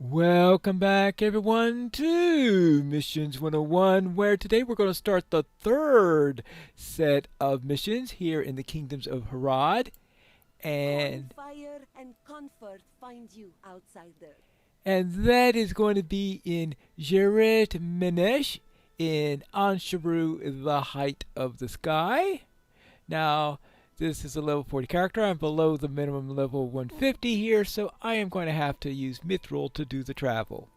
Welcome back, everyone, to Missions 101, where today we're going to start the third set of missions here in the kingdoms of Harad. And, Fire and comfort find you, outsider. and that is going to be in Jiret-menesh in Ansharu, the height of the sky. Now, this is a level 40 character. I'm below the minimum level 150 here, so I am going to have to use Mithril to do the travel.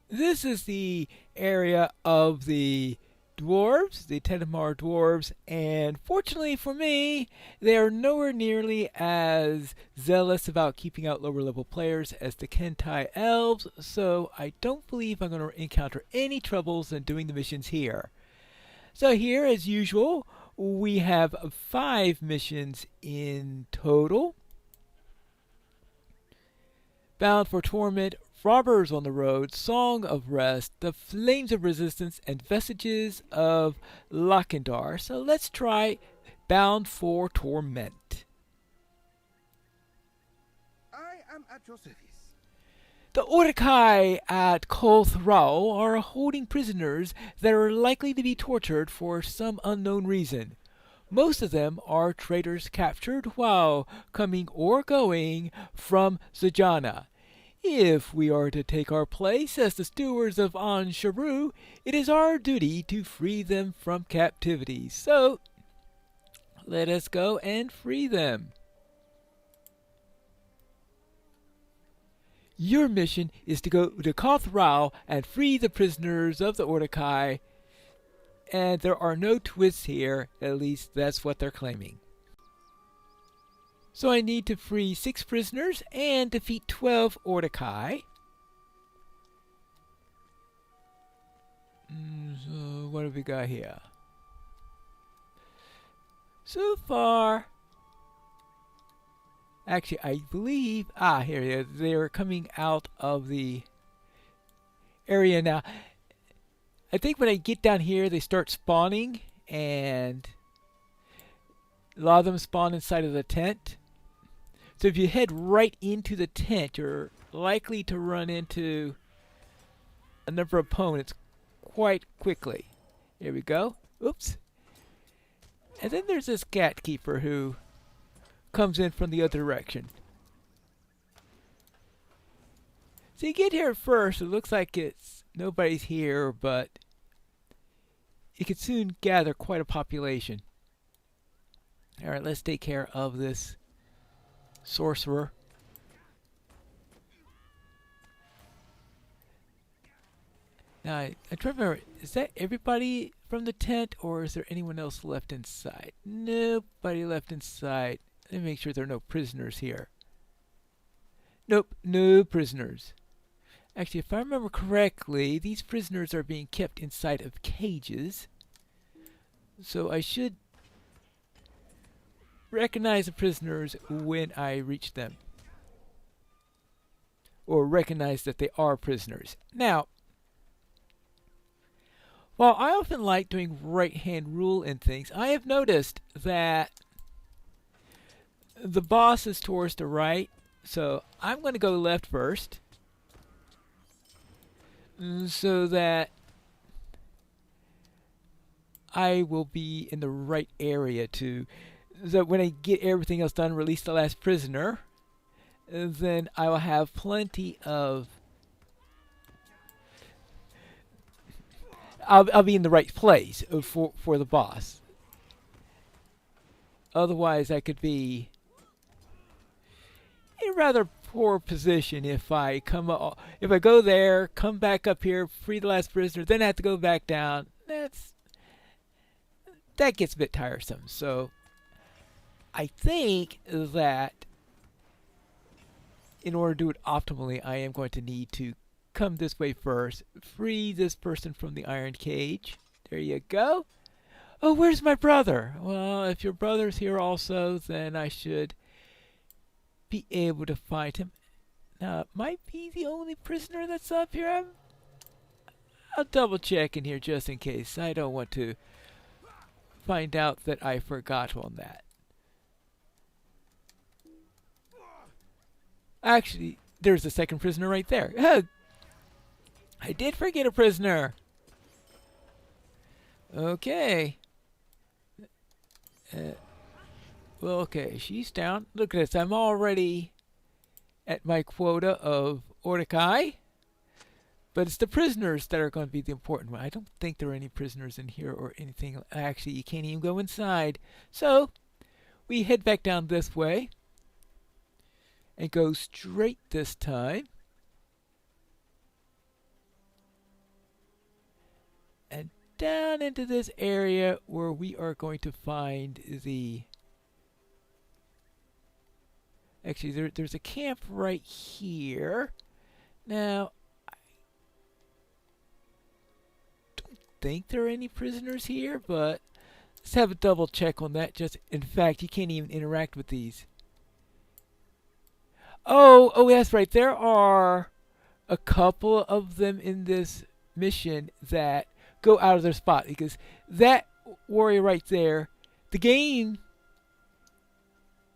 This is the area of the dwarves, the Tenamar dwarves, and fortunately for me, they are nowhere nearly as zealous about keeping out lower level players as the Kentai elves, so I don't believe I'm going to encounter any troubles in doing the missions here. So here, as usual, we have 5 missions in total. Bound for Torment, Robbers on the Road, Song of Rest, The Flames of Resistance, and Vestiges of Lakendar. So let's try Bound for Torment. I am at your service. The Orkai at Kolthrau are holding prisoners that are likely to be tortured for some unknown reason. Most of them are traitors captured while coming or going from Zajana. If we are to take our place as the stewards of Ansharu, it is our duty to free them from captivity. So, let us go and free them. Your mission is to go to Kolthrau and free the prisoners of the Orkai, and there are no twists here, at least that's what they're claiming. So I need to free 6 prisoners and defeat 12 Orkai. So what have we got here? So far, actually, I believe... here it is. They're coming out of the area now. I think when I get down here, they start spawning, and a lot of them spawn inside of the tent. So if you head right into the tent, you're likely to run into a number of opponents quite quickly. Here we go. Oops. And then there's this cat keeper who comes in from the other direction. So you get here first, it looks like nobody's here, but you can soon gather quite a population. Alright, let's take care of this sorcerer. Now, I try to remember, is that everybody from the tent, or is there anyone else left inside? Nobody left inside. Let me make sure there are no prisoners here. Nope, no prisoners. Actually, if I remember correctly, these prisoners are being kept inside of cages. So I should recognize the prisoners when I reach them. Or recognize that they are prisoners. Now, while I often like doing right-hand rule in things, I have noticed that the boss is towards the right, so I'm going to go left first, so that I will be in the right area so when I get everything else done, release the last prisoner, then I will have plenty of... I'll be in the right place for the boss. Otherwise, I could be in a rather poor position if I go there, come back up here, free the last prisoner, then I have to go back down. That gets a bit tiresome. So I think that in order to do it optimally, I am going to need to come this way first, free this person from the iron cage. There you go. Oh, where's my brother? Well, if your brother's here also, then I should be able to find him. Now, it might be the only prisoner that's up here. I'll double check in here just in case. I don't want to find out that I forgot on that. Actually, there's a second prisoner right there. I did forget a prisoner. Okay. Well, okay, she's down. Look at this. I'm already at my quota of Ordekai. But it's the prisoners that are going to be the important one. I don't think there are any prisoners in here or anything. Actually, you can't even go inside. So, we head back down this way. And go straight this time. And down into this area where we are going to find the... Actually, there's a camp right here. Now, think there are any prisoners here, but let's have a double check on that. Just in fact, you can't even interact with these. Oh, that's right. There are a couple of them in this mission that go out of their spot because that warrior right there, the game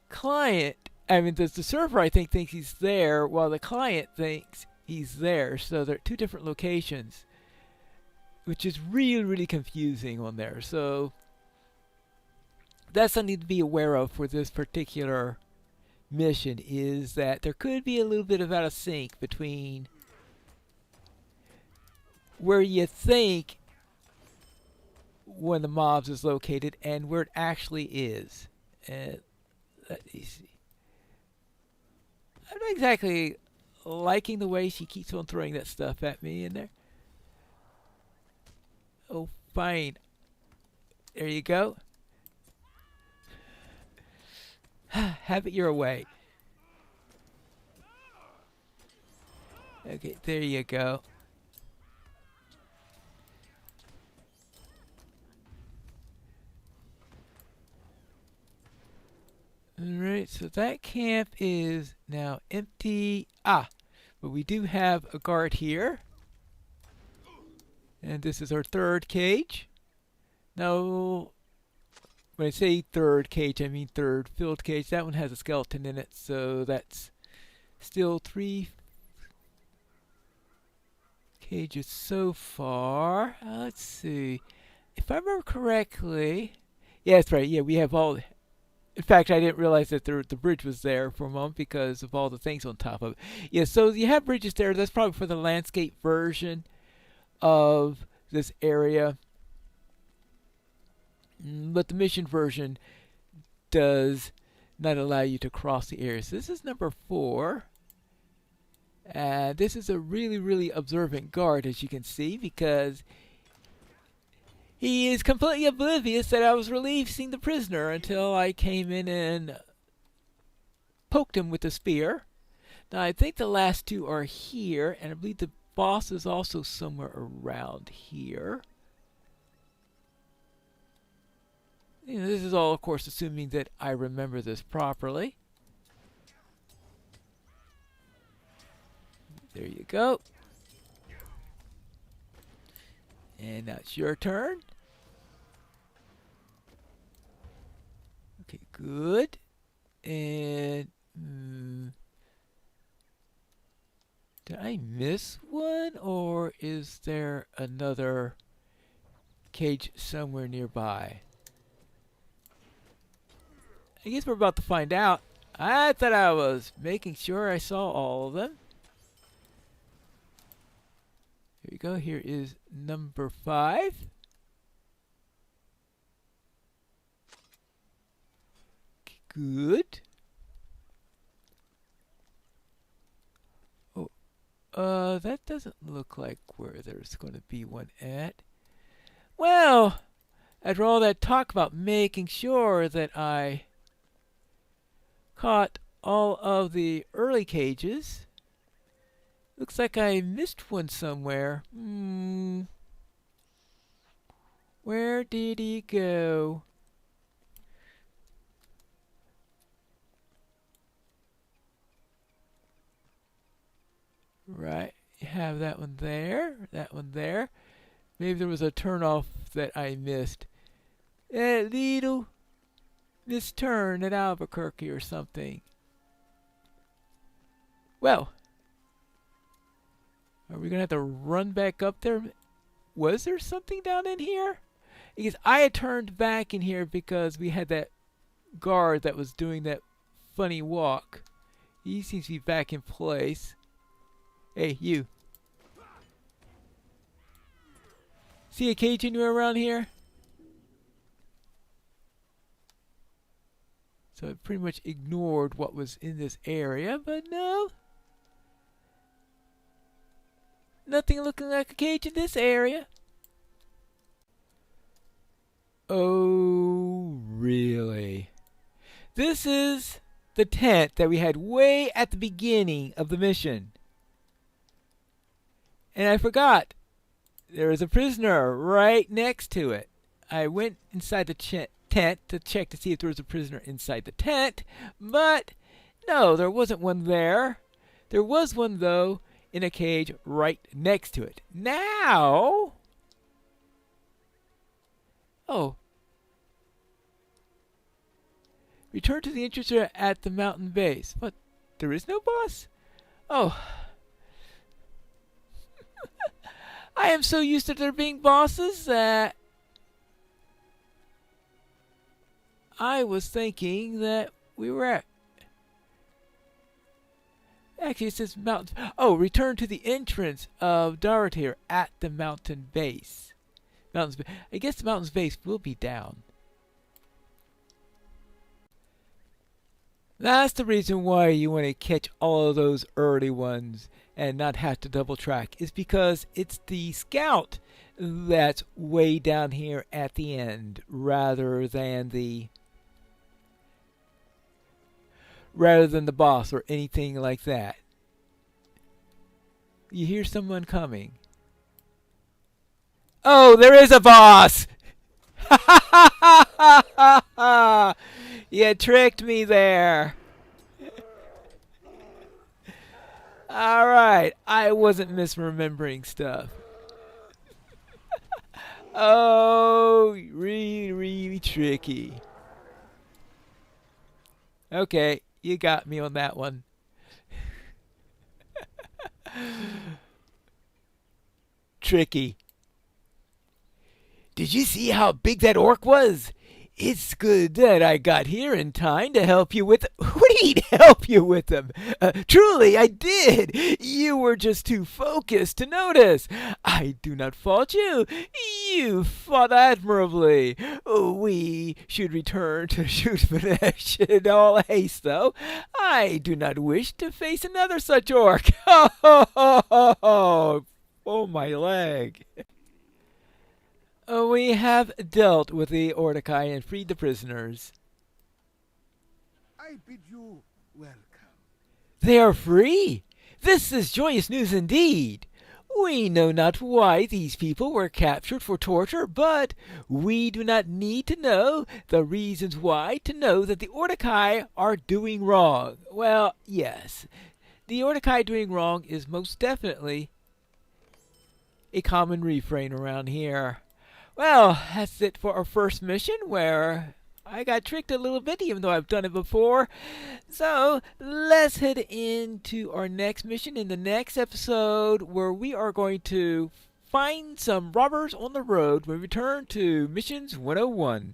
client, I mean, the server I think thinks he's there, while the client thinks he's there. So they're at two different locations, which is really, really confusing on there. So that's something to be aware of for this particular mission, is that there could be a little bit of out of sync between where you think one of the mobs is located and where it actually is. And let me see. I'm not exactly liking the way she keeps on throwing that stuff at me in there. Oh, fine. There you go. Have it your way. Okay, there you go. Alright, so that camp is now empty. But we do have a guard here. And this is our third cage. Now, when I say third cage, I mean third filled cage. That one has a skeleton in it, so that's still 3 cages so far. Let's see. If I remember correctly... Yeah, that's right. Yeah, we have all... In fact, I didn't realize that the bridge was there for a moment because of all the things on top of it. Yeah, so you have bridges there. That's probably for the landscape version of this area. But the mission version does not allow you to cross the area. So this is number 4. And this is a really, really observant guard, as you can see, because he is completely oblivious that I was releasing the prisoner until I came in and poked him with a spear. Now, I think the last 2 are here, and I believe the boss is also somewhere around here. You know, this is all, of course, assuming that I remember this properly. There you go. And now it's your turn. Okay, good. And did I miss one, or is there another cage somewhere nearby? I guess we're about to find out. I thought I was making sure I saw all of them. Here we go. Here is number 5. Good. Oh, that doesn't look like where there's going to be one at. Well, after all that talk about making sure that I caught all of the early cages, looks like I missed one somewhere. Where did he go? Right, you have that one there, that one there. Maybe there was a turnoff that I missed. That little misturn at Albuquerque or something. Well, are we going to have to run back up there? Was there something down in here? Because I had turned back in here because we had that guard that was doing that funny walk. He seems to be back in place. Hey, you. See a cage anywhere around here? So I pretty much ignored what was in this area, but no. Nothing looking like a cage in this area. Oh, really? This is the tent that we had way at the beginning of the mission. And I forgot. There is a prisoner right next to it. I went inside the tent to check to see if there was a prisoner inside the tent, but no, there wasn't one there. There was one, though, in a cage right next to it. Now... Oh. Return to the entrance at the mountain base. What? There is no boss? Oh. I am so used to there being bosses that I was thinking that we were at... Actually, it says mountain... Oh, return to the entrance of Jiret at the mountain base. I guess the mountain's base will be down. That's the reason why you want to catch all of those early ones and not have to double track, is because it's the scout that's way down here at the end rather than the boss or anything like that. You hear someone coming. Oh, there is a boss! You tricked me there. Alright, I wasn't misremembering stuff. Oh, really, really tricky. Okay, you got me on that one. Tricky. Did you see how big that orc was? It's good that I got here in time to help you with... What do you mean help you with them? Truly, I did. You were just too focused to notice. I do not fault you. You fought admirably. We should return to Jiret-menesh in all haste, though. I do not wish to face another such orc. Oh, my leg. We have dealt with the Ordekai and freed the prisoners. I bid you welcome. They are free! This is joyous news indeed! We know not why these people were captured for torture, but we do not need to know the reasons why to know that the Ordekai are doing wrong. Well, yes, the Ordekai doing wrong is most definitely a common refrain around here. Well, that's it for our first mission, where I got tricked a little bit, even though I've done it before. So, let's head into our next mission in the next episode, where we are going to find some robbers on the road when we return to Missions 101.